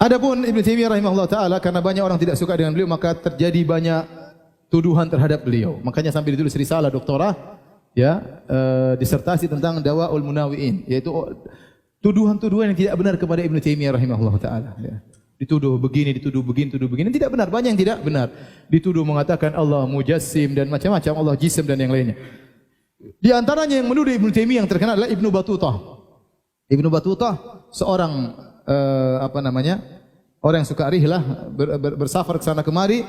Adapun Ibnu Taimiyah rahimahullah taala, karena banyak orang tidak suka dengan beliau, maka terjadi banyak tuduhan terhadap beliau. Makanya sampai ditulis risalah doktorah, ya, disertasi tentang Dawaul Munawiin, yaitu tuduhan-tuduhan yang tidak benar kepada Ibnu Taimiyah rahimahullah taala. Ya. Dituduh begini, dituduh begini, tidak benar. Banyak yang tidak benar. Dituduh mengatakan Allah mujassim dan macam-macam, Allah jisim dan yang lainnya. Di antaranya yang menuduh Ibnu Taimiyah yang terkenal adalah Ibnu Battutah. Ibnu Battutah seorang orang yang suka rihlah, bersafar ke sana kemari.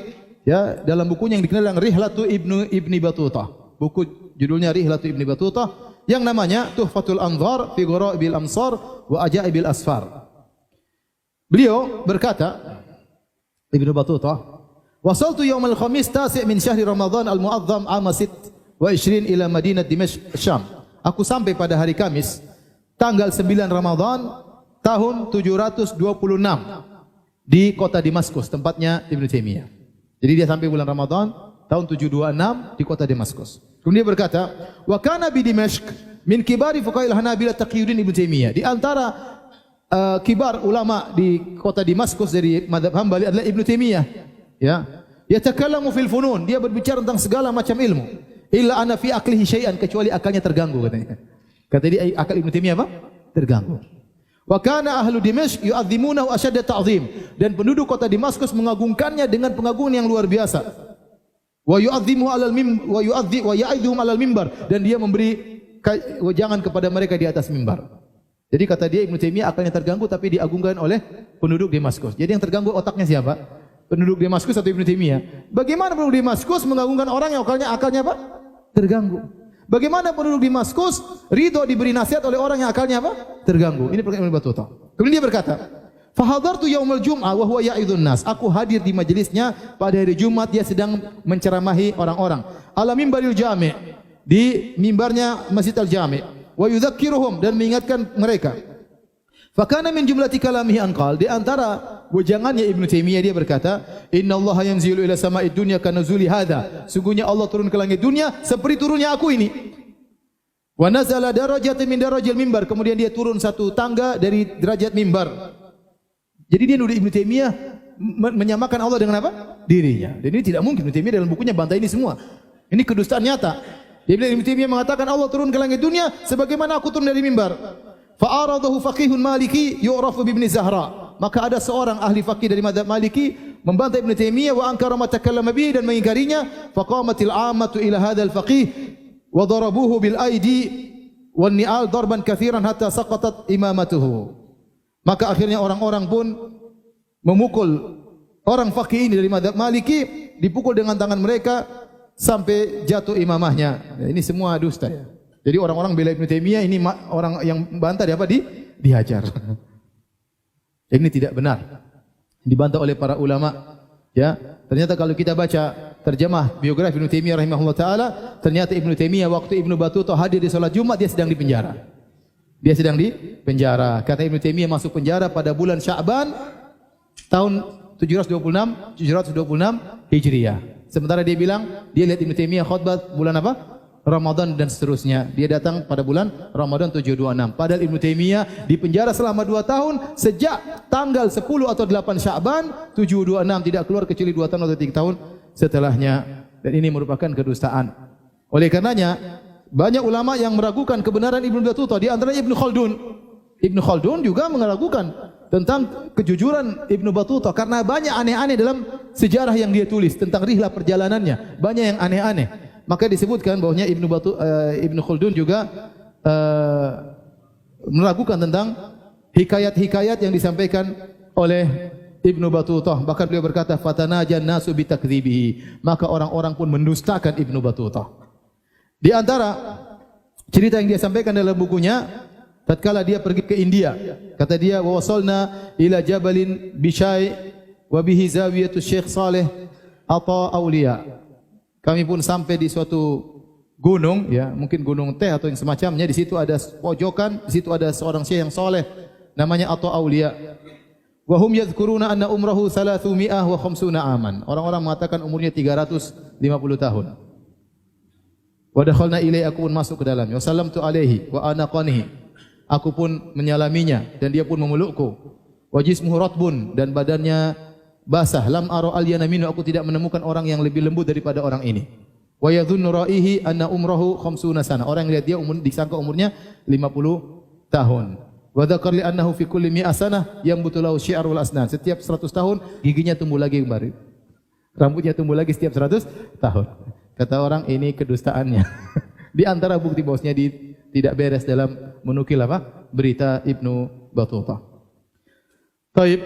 Ya, dalam bukunya yang dikenal dengan Rihlatu Ibni Battutah. Buku judulnya Rihlatu Ibni Battutah yang namanya Tuhfatul Anzar fi Ghara'ibil Amsar wa Ajaibil Asfar. Beliau berkata, Ibnu Battutah, "Wasaltu yaumal khamis tasi' min syahri Ramadan al-mu'azzam ama 26 ila Madinah Dimashq Syam." Aku sampai pada hari Kamis tanggal 9 Ramadan tahun 726 di kota Damaskus, tempatnya Ibnu Taimiyah. Jadi dia sampai bulan Ramadan tahun 726 di kota Damaskus. Kemudian dia berkata, "Wa kana bi Dimashq min kibari fuqaha'il Hanabilah Taqiyuddin Ibnu Taimiyah." Di antara kibar ulama di kota Damaskus dari mazhab Hambali adalah Ibnu Taimiyah. Ya, yatakallamu fil funun, dia berbicara tentang segala macam ilmu. Illa ana fi aqlihi syai'an, kecuali akalnya terganggu katanya. Kata dia, akal Ibnu Taimiyah apa? Terganggu. Wa kana ahlu Dimashq yu'azzimunahu ashadda ta'zim, dan penduduk kota Damaskus mengagungkannya dengan pengagungan yang luar biasa. Wa yu'azzimuhu 'alal wa yu'adzi wa ya'idhuhum 'alal mimbar, dan dia memberi wejangan kepada mereka di atas mimbar. Jadi kata dia Ibnu Taimiyah akalnya terganggu tapi diagungkan oleh penduduk Damaskus. Jadi yang terganggu otaknya siapa? Penduduk Damaskus atau Ibnu Taimiyah? Bagaimana penduduk Damaskus mengagungkan orang yang akalnya apa? Terganggu. Bagaimana penduduk Damaskus ridho diberi nasihat oleh orang yang akalnya apa? Terganggu. Ini perkataan Ibnu Battutah. Kemudian dia berkata, "Fa hadartu yaumul jum'ah wa huwa ya'idun nas." Aku hadir di majelisnya pada hari Jumat, dia sedang menceramahi orang-orang. Ala mimbaril jami', di mimbarnya Masjid Al-Jami'. Wa yudzakiruhum, dan mengingatkan mereka. Fakana min jumlati kalamihi anqal, di antara wejangannya Ibnu Taimiyah dia berkata, "Innallaha yanzilu ila sama'id dunya kanuzuli hadza." Sungguhnya Allah turun ke langit dunia seperti turunnya aku ini. Wa nazala darajatan min darajil mimbar, kemudian dia turun satu tangga dari derajat mimbar. Jadi dia nuduh Ibnu Taimiyah menyamakan Allah dengan apa? Dirinya. Dan ini tidak mungkin. Ibnu Taimiyah dalam bukunya bantah ini semua. Ini kedustaan nyata. Ibnu Taimiyah mengatakan Allah turun ke langit dunia sebagaimana aku turun dari mimbar. Fa'aradahu faqihun Maliki yu'rafu bi Ibn Zahra. Maka ada seorang ahli faqih dari mazhab Maliki membantah Ibnu Taimiyah wa ankara ma takallama bihi, dan mengingkarinya. Faqamatil 'ammatu ila hadzal faqih wa darabuhu bil aidi wan ni'al darban katsiran hatta saqatat imamatuhu. Maka akhirnya orang-orang pun memukul orang faqih ini dari mazhab Maliki, dipukul dengan tangan mereka sampai jatuh imamahnya. Ini semua dusta. Jadi orang-orang bela Ibnu Taimiyah, ini orang yang bantah dia apa? Dihajar. Ini tidak benar. Dibantah oleh para ulama. Ya, ternyata kalau kita baca terjemah biografi Ibnu Taimiyah rahimahullah taala, ternyata Ibnu Taimiyah waktu Ibnu Battutah hadir di salat Jumat, dia sedang di penjara. Dia sedang di penjara. Kata Ibnu Taimiyah masuk penjara pada bulan Sya'ban tahun 726 Hijriah. Sementara dia bilang, dia lihat Ibnu Taimiyah khutbah bulan apa? Ramadan dan seterusnya. Dia datang pada bulan Ramadan 726. Padahal Ibnu Taimiyah di penjara selama 2 tahun sejak tanggal 10 atau 8 Sya'ban 726, tidak keluar kecuali 2 tahun atau 3 tahun setelahnya. Dan ini merupakan kedustaan. Oleh karenanya banyak ulama yang meragukan kebenaran Ibnu Battutah, di antaranya Ibnu Khaldun. Ibnu Khaldun juga meragukan tentang kejujuran Ibnu Battutah karena banyak aneh-aneh dalam sejarah yang dia tulis tentang rihlah perjalanannya, banyak yang aneh-aneh. Maka disebutkan bahwasanya Ibnu Khaldun juga meragukan tentang hikayat-hikayat yang disampaikan oleh Ibnu Battutah. Bahkan beliau berkata, "Fatanajan nasu bitakdzibihi." Maka orang-orang pun mendustakan Ibnu Battutah. Di antara cerita yang dia sampaikan dalam bukunya, tatkala dia pergi ke India, kata dia, "Wa wasalna ila jabalin Bishai wa bihi zawiyatu Syekh Saleh Ata Aulia." Kami pun sampai di suatu gunung, ya, mungkin gunung teh atau yang semacamnya. Di situ ada pojokan, di situ ada seorang syekh yang saleh namanya Ata Aulia. Wa hum yadhkuruna anna umrahu 350 aman. Orang-orang mengatakan umurnya 350 tahun. Wa dakhalna ilaihi, aku pun masuk ke dalamnya. Wa sallamtu alaihi wa anaqanihi. Aku pun menyalaminya dan dia pun memelukku. Wa jismuhu ratbun, dan badannya basah. Lam ara alyana minhu, aku tidak menemukan orang yang lebih lembut daripada orang ini. Wa yadhunnu ra'ihi anna umrahu 50 sana. Orang yang lihat dia disangka umurnya 50 tahun. Wa dzakar li annahu fi kulli mi'a sanah yambutu lahu syi'rul asnan. Setiap 100 tahun giginya tumbuh lagi kembali. Rambutnya tumbuh lagi setiap 100 tahun. Kata orang ini kedustaannya. Di antara bukti bahwasanya tidak beres dalam menukil berita Ibnu Battutah. Baik.